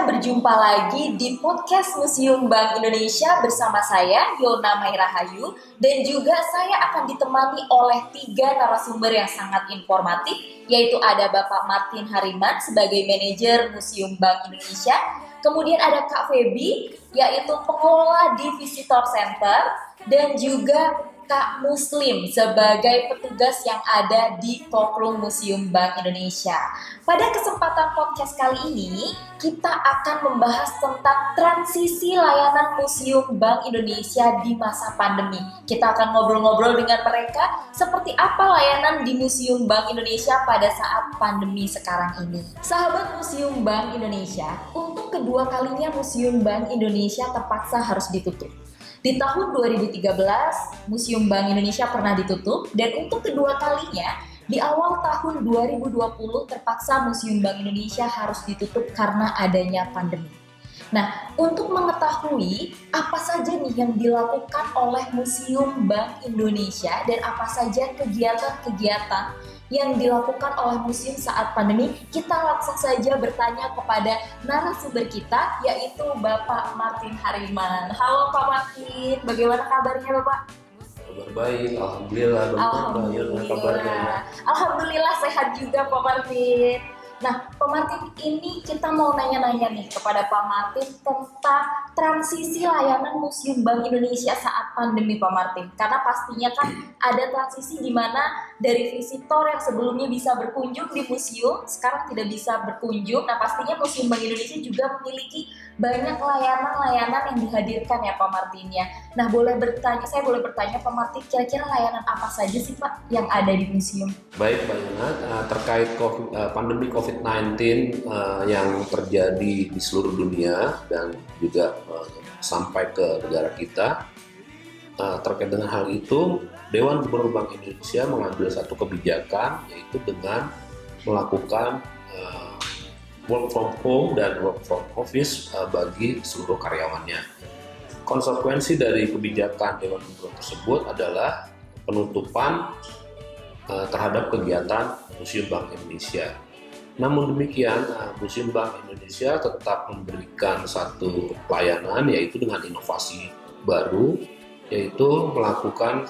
Kita berjumpa lagi di podcast Museum Bank Indonesia bersama saya, Yona Mairahayu, dan juga saya akan ditemani oleh 3 narasumber yang sangat informatif, yaitu ada Bapak Martin Hariman sebagai manajer Museum Bank Indonesia, kemudian ada Kak Feby, yaitu pengelola di Visitor Center, dan juga Kak Muslim sebagai petugas yang ada di Talkroom Museum Bank Indonesia. Pada kesempatan podcast kali ini, kita akan membahas tentang transisi layanan Museum Bank Indonesia di masa pandemi. Kita akan ngobrol-ngobrol dengan mereka seperti apa layanan di Museum Bank Indonesia pada saat pandemi sekarang ini. Sahabat Museum Bank Indonesia, untuk kedua kalinya Museum Bank Indonesia terpaksa harus ditutup. Di tahun 2013, Museum Bank Indonesia pernah ditutup, dan untuk kedua kalinya, di awal tahun 2020 terpaksa Museum Bank Indonesia harus ditutup karena adanya pandemi. Nah, untuk mengetahui apa saja nih yang dilakukan oleh Museum Bank Indonesia dan apa saja kegiatan-kegiatan yang dilakukan oleh museum saat pandemi, kita langsung saja bertanya kepada narasumber kita, yaitu Bapak Martin Hariman. Halo Pak Martin, bagaimana kabarnya Bapak? Kabar baik, alhamdulillah. Alhamdulillah sehat juga Pak Martin. Nah, Pak Martin, ini kita mau nanya-nanya nih kepada Pak Martin tentang transisi layanan Museum Bank Indonesia saat pandemi Pak Martin. Karena pastinya kan ada transisi di mana dari visitor yang sebelumnya bisa berkunjung di museum, sekarang tidak bisa berkunjung. Nah, pastinya Museum Bank Indonesia juga memiliki banyak layanan-layanan yang dihadirkan ya Pak Martin ya. Nah, saya boleh bertanya Pak Martin, kira-kira layanan apa saja sih Pak yang ada di museum? Baik Mbak Yona, terkait pandemi COVID-19 yang terjadi di seluruh dunia dan juga sampai ke negara kita, terkait dengan hal itu, Dewan Gubernur Bank Indonesia mengambil satu kebijakan, yaitu dengan melakukan work from home dan work from office bagi seluruh karyawannya. Konsekuensi dari kebijakan Dewan Gubernur tersebut adalah penutupan terhadap kegiatan Museum Bank Indonesia. Namun demikian, Museum Bank Indonesia tetap memberikan satu pelayanan, yaitu dengan inovasi baru, yaitu melakukan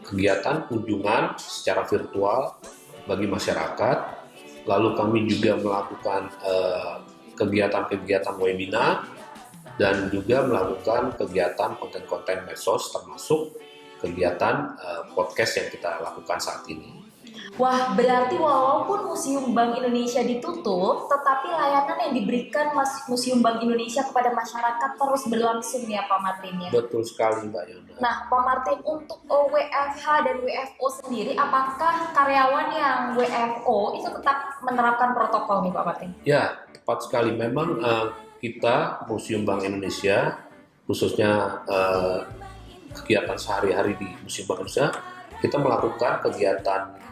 kegiatan kunjungan secara virtual bagi masyarakat. Lalu kami juga melakukan kegiatan-kegiatan webinar dan juga melakukan kegiatan konten-konten medsos, termasuk kegiatan podcast yang kita lakukan saat ini. Wah, berarti walaupun Museum Bank Indonesia ditutup, tetapi layanan yang diberikan Museum Bank Indonesia kepada masyarakat terus berlangsung ya Pak Martin ya? Betul sekali Mbak Yona. Nah Pak Martin, untuk WFH dan WFO sendiri, apakah karyawan yang WFO itu tetap menerapkan protokol nih Pak Martin? Ya, tepat sekali. Memang kita Museum Bank Indonesia, khususnya kegiatan sehari-hari di Museum Bank Indonesia, kita melakukan kegiatan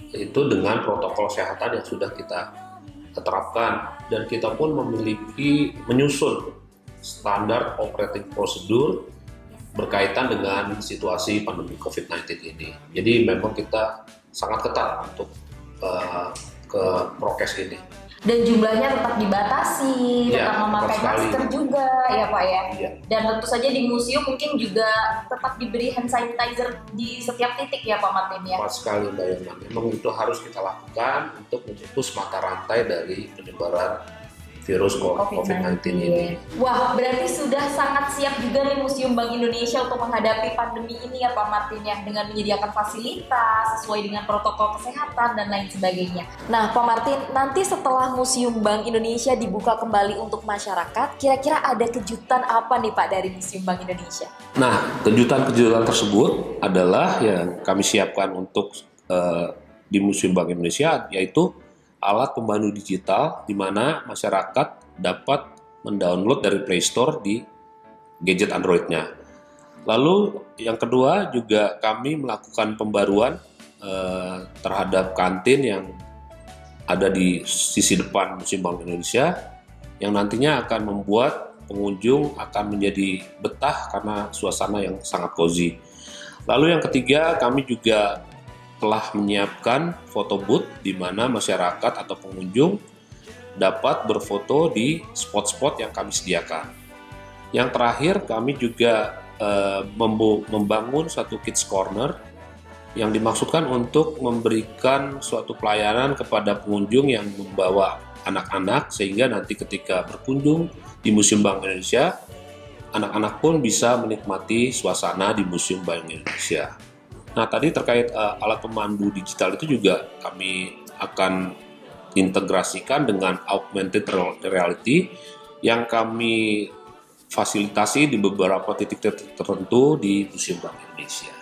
itu dengan protokol kesehatan yang sudah kita terapkan, dan kita pun menyusun standar operating prosedur berkaitan dengan situasi pandemi COVID-19 ini. Jadi memang kita sangat ketat untuk ke prokes ini. Dan jumlahnya tetap dibatasi, ya, tetap memakai masker juga ya Pak ya. Ya. Dan tentu saja di museum mungkin juga tetap diberi hand sanitizer di setiap titik ya Pak Martin ya. Tepat sekali Mbak Yona, memang itu harus kita lakukan untuk memutus mata rantai dari penyebaran virus COVID-19 ini. Wah, berarti sudah sangat siap juga nih Museum Bank Indonesia untuk menghadapi pandemi ini ya Pak Martin ya, dengan menyediakan fasilitas sesuai dengan protokol kesehatan dan lain sebagainya. Nah Pak Martin, nanti setelah Museum Bank Indonesia dibuka kembali untuk masyarakat, kira-kira ada kejutan apa nih Pak dari Museum Bank Indonesia? Nah, kejutan-kejutan tersebut adalah yang kami siapkan untuk di Museum Bank Indonesia, yaitu alat pemandu digital di mana masyarakat dapat mendownload dari Play Store di gadget Android-nya. Lalu yang kedua juga kami melakukan pembaruan terhadap kantin yang ada di sisi depan Museum Bank Indonesia, yang nantinya akan membuat pengunjung akan menjadi betah karena suasana yang sangat cozy. Lalu yang ketiga, kami juga telah menyiapkan foto booth di mana masyarakat atau pengunjung dapat berfoto di spot-spot yang kami sediakan. Yang terakhir, kami juga membangun satu kids corner yang dimaksudkan untuk memberikan suatu pelayanan kepada pengunjung yang membawa anak-anak, sehingga nanti ketika berkunjung di Museum Bank Indonesia, anak-anak pun bisa menikmati suasana di Museum Bank Indonesia. Nah, tadi terkait alat pemandu digital itu juga kami akan integrasikan dengan augmented reality yang kami fasilitasi di beberapa titik tertentu di Museum Bank Indonesia.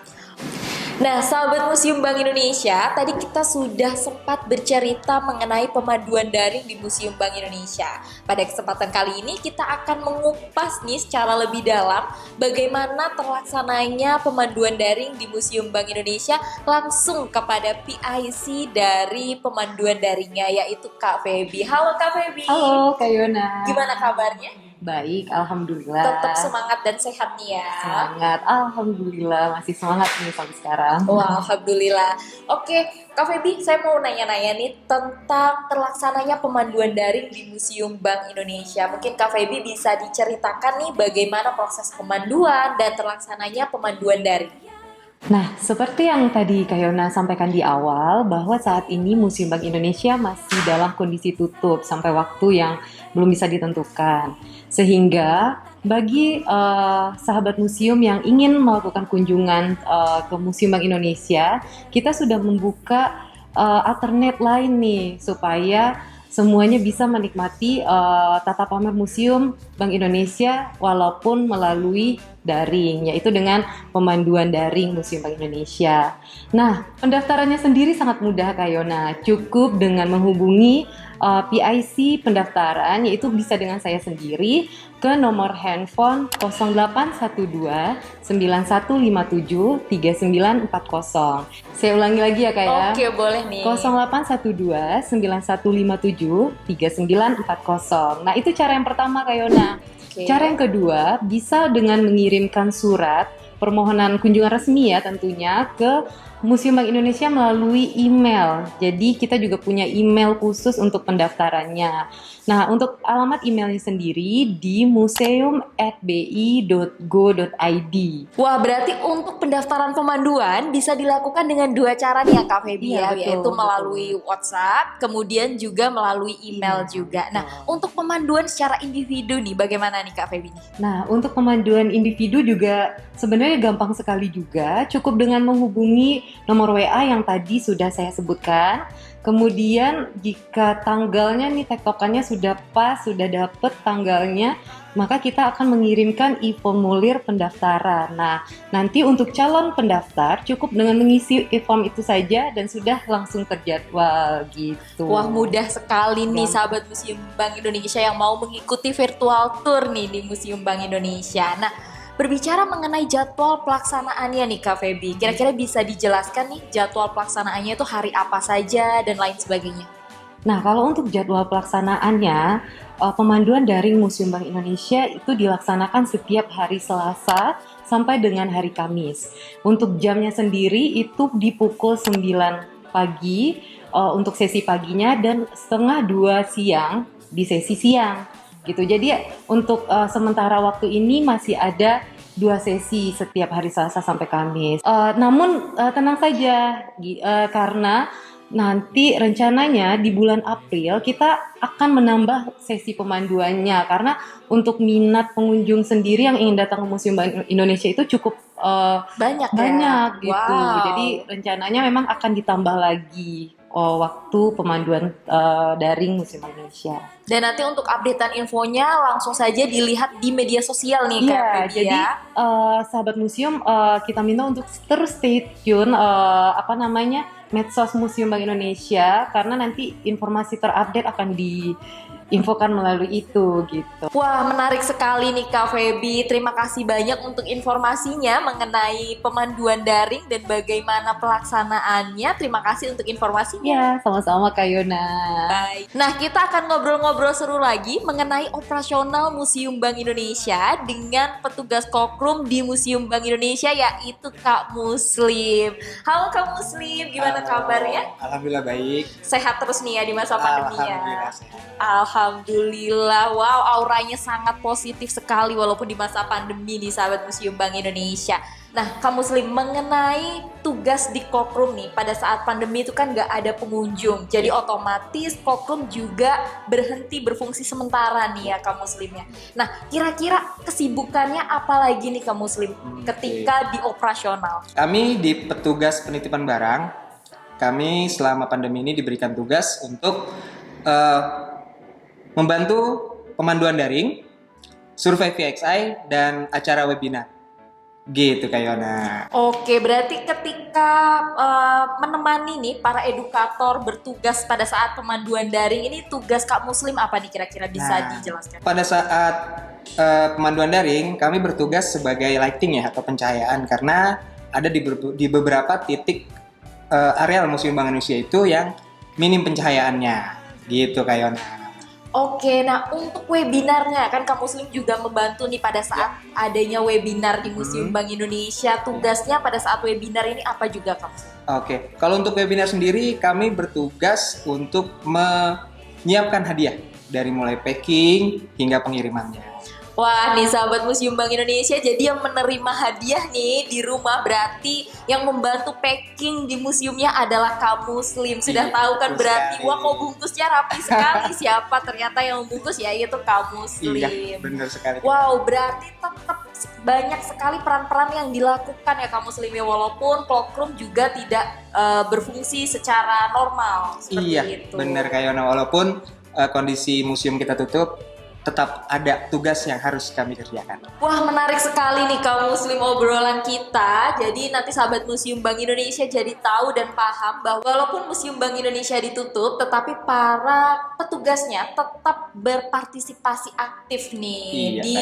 Nah, sahabat Museum Bank Indonesia, tadi kita sudah sempat bercerita mengenai pemanduan daring di Museum Bank Indonesia. Pada kesempatan kali ini kita akan mengupas nih secara lebih dalam bagaimana terlaksananya pemanduan daring di Museum Bank Indonesia langsung kepada PIC dari pemanduan daringnya, yaitu Kak Feby. Halo Kak Feby. Halo Kak Yona. Gimana kabarnya? Baik, alhamdulillah. Tetap semangat dan sehat nih ya. Semangat, alhamdulillah masih semangat nih sampai sekarang. Wah, alhamdulillah. Oke, Kak Feby, saya mau nanya-nanya nih tentang terlaksananya pemanduan daring di Museum Bank Indonesia. Mungkin Kak Feby bisa diceritakan nih bagaimana proses pemanduan dan terlaksananya pemanduan daring. Nah, seperti yang tadi Kak Yona sampaikan di awal, bahwa saat ini Museum Bank Indonesia masih dalam kondisi tutup sampai waktu yang belum bisa ditentukan. Sehingga bagi sahabat museum yang ingin melakukan kunjungan ke Museum Bank Indonesia, kita sudah membuka alternate lain nih supaya semuanya bisa menikmati tata pamer Museum Bank Indonesia walaupun melalui daring, yaitu dengan pemanduan daring Museum Bank Indonesia. Nah, pendaftarannya sendiri sangat mudah Kak Yona, cukup dengan menghubungi PIC pendaftaran, yaitu bisa dengan saya sendiri ke nomor handphone 0812 9157 3940. Saya ulangi lagi ya Kak ya. Oke, boleh nih. 0812 9157 3940. Nah, itu cara yang pertama Kak Yona. Oke. Cara yang kedua, bisa dengan mengirimkan surat permohonan kunjungan resmi ya tentunya ke Museum Bank Indonesia melalui email. Jadi kita juga punya email khusus untuk pendaftarannya. Nah, untuk alamat emailnya sendiri di museum@bi.go.id. Wah, berarti untuk pendaftaran pemanduan bisa dilakukan dengan dua cara nih ya Kak Feby Iya, ya, betul, yaitu melalui WhatsApp, kemudian juga melalui email juga. Nah, untuk pemanduan secara individu nih, bagaimana nih Kak Feby? Nah, untuk pemanduan individu juga sebenarnya gampang sekali juga, cukup dengan menghubungi nomor WA yang tadi sudah saya sebutkan. Kemudian jika tanggalnya nih tektokannya sudah pas, sudah dapet tanggalnya, maka kita akan mengirimkan e-formulir pendaftaran. Nah, nanti untuk calon pendaftar cukup dengan mengisi e-form itu saja dan sudah langsung terjadwal gitu. Wah, mudah sekali nih Gampang. sahabat Museum Bank Indonesia yang mau mengikuti virtual tour nih di Museum Bank Indonesia. Nah, berbicara mengenai jadwal pelaksanaannya nih Kak Feby, kira-kira bisa dijelaskan nih jadwal pelaksanaannya itu hari apa saja dan lain sebagainya? Nah, kalau untuk jadwal pelaksanaannya, pemanduan daring Museum Bank Indonesia itu dilaksanakan setiap hari Selasa sampai dengan hari Kamis. Untuk jamnya sendiri itu di pukul 9 pagi untuk sesi paginya dan setengah 2 siang di sesi siang. Gitu. Jadi untuk sementara waktu ini masih ada 2 sesi setiap hari Selasa sampai Kamis. Namun tenang saja karena nanti rencananya di bulan April kita akan menambah sesi pemanduannya karena untuk minat pengunjung sendiri yang ingin datang ke Museum Bank Indonesia itu cukup Banyak gitu. Wow. Jadi rencananya memang akan ditambah lagi waktu pemanduan daring Museum Bank Indonesia. Dan nanti untuk updatean infonya langsung saja dilihat di media sosial nih Kak Iya, Feby jadi ya. sahabat museum kita minta untuk terus stay tune medsos Museum Bank Indonesia karena nanti informasi terupdate akan infokan melalui itu gitu. Wah, menarik sekali nih Kak Feby. Terima kasih banyak untuk informasinya mengenai pemanduan daring dan bagaimana pelaksanaannya. Terima kasih untuk informasinya. Ya, sama-sama Kak Yona. Baik. Nah, kita akan ngobrol-ngobrol seru lagi mengenai operasional Museum Bank Indonesia dengan petugas kokrum di Museum Bank Indonesia, yaitu Kak Muslim. Halo Kak Muslim, gimana kabarnya? Alhamdulillah baik. Sehat terus nih ya di masa pandemi ya? Alhamdulillah sehat. Alhamdulillah, wow, auranya sangat positif sekali walaupun di masa pandemi nih sahabat Museum Bank Indonesia. Nah, Kak Muslim, mengenai tugas di kokrum nih, pada saat pandemi itu kan nggak ada pengunjung, jadi otomatis kokrum juga berhenti berfungsi sementara nih ya Kak Muslimnya. Nah, kira-kira kesibukannya apa lagi nih Kak Muslim ketika di operasional? Kami di petugas penitipan barang, kami selama pandemi ini diberikan tugas untuk membantu pemanduan daring, survei VXI, dan acara webinar. Gitu Kak Yona. Oke, berarti ketika menemani nih para edukator bertugas pada saat pemanduan daring ini, tugas Kak Muslim apa nih kira-kira bisa dijelaskan? Pada saat pemanduan daring, kami bertugas sebagai lighting ya atau pencahayaan karena ada di beberapa titik areal Museum Bank Indonesia itu yang minim pencahayaannya. Gitu Kak Yona. Oke, nah untuk webinarnya kan Kak Muslim juga membantu nih pada saat adanya webinar di Museum Bank Indonesia. Tugasnya pada saat webinar ini apa juga Kak Muslim? Oke, kalau untuk webinar sendiri kami bertugas untuk menyiapkan hadiah dari mulai packing hingga pengirimannya. Wah nih sahabat Museum Bank Indonesia, jadi yang menerima hadiah nih di rumah berarti yang membantu packing di museumnya adalah Kak Muslim. Sudah tahu kan berarti, wah kok bungkusnya rapi sekali. Siapa ternyata yang membungkus, ya itu Kak Muslim. Iya, benar sekali. Wow, berarti tetap banyak sekali peran-peran yang dilakukan ya Kak Muslim ya, walaupun cloakroom juga tidak berfungsi secara normal seperti itu. Iya, benar Kak Yona, walaupun kondisi museum kita tutup, tetap ada tugas yang harus kami kerjakan. Wah, menarik sekali nih Kak Muslim obrolan kita. Jadi nanti sahabat Museum Bank Indonesia jadi tahu dan paham bahwa walaupun Museum Bank Indonesia ditutup, tetapi para petugasnya tetap berpartisipasi aktif nih di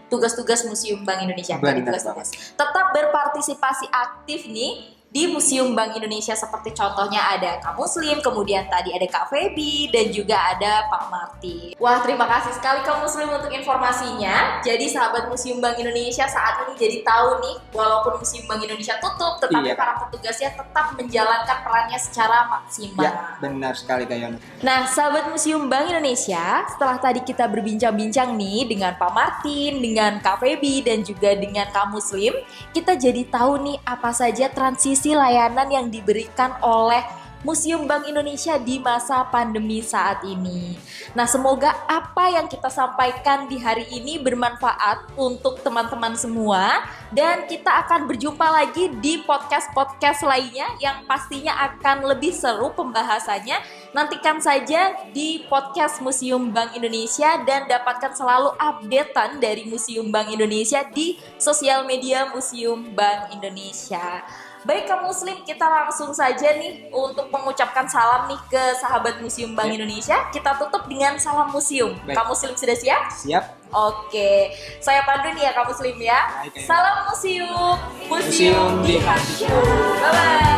tugas-tugas Museum Bank Indonesia. Tetap berpartisipasi aktif nih di Museum Bank Indonesia, seperti contohnya ada Kak Muslim, kemudian tadi ada Kak Feby, dan juga ada Pak Marty. Wah, terima kasih sekali Kak Muslim untuk informasinya. Jadi sahabat Museum Bank Indonesia saat ini jadi tahu nih, walaupun Museum Bank Indonesia tutup, tetapi para petugasnya tetap menjalankan perannya secara maksimal. Ya, benar sekali Kak Yona. Nah, sahabat Museum Bank Indonesia, setelah tadi kita berbincang-bincang nih dengan Pak Martin, dengan Kak Feby, dan juga dengan Kak Muslim, kita jadi tahu nih apa saja transisi layanan yang diberikan oleh Museum Bank Indonesia di masa pandemi saat ini. Nah, semoga apa yang kita sampaikan di hari ini bermanfaat untuk teman-teman semua, dan kita akan berjumpa lagi di podcast-podcast lainnya yang pastinya akan lebih seru pembahasannya. Nantikan saja di podcast Museum Bank Indonesia dan dapatkan selalu updatean dari Museum Bank Indonesia di sosial media Museum Bank Indonesia. Baik Kak Muslim, kita langsung saja nih untuk mengucapkan salam nih ke sahabat Museum Bank Indonesia. Kita tutup dengan salam museum. Baik. Kak Muslim sudah siap? Siap. Oke, saya pandu nih ya Kak Muslim ya. Baik, Salam museum, Museum di hatiku. Bye-bye.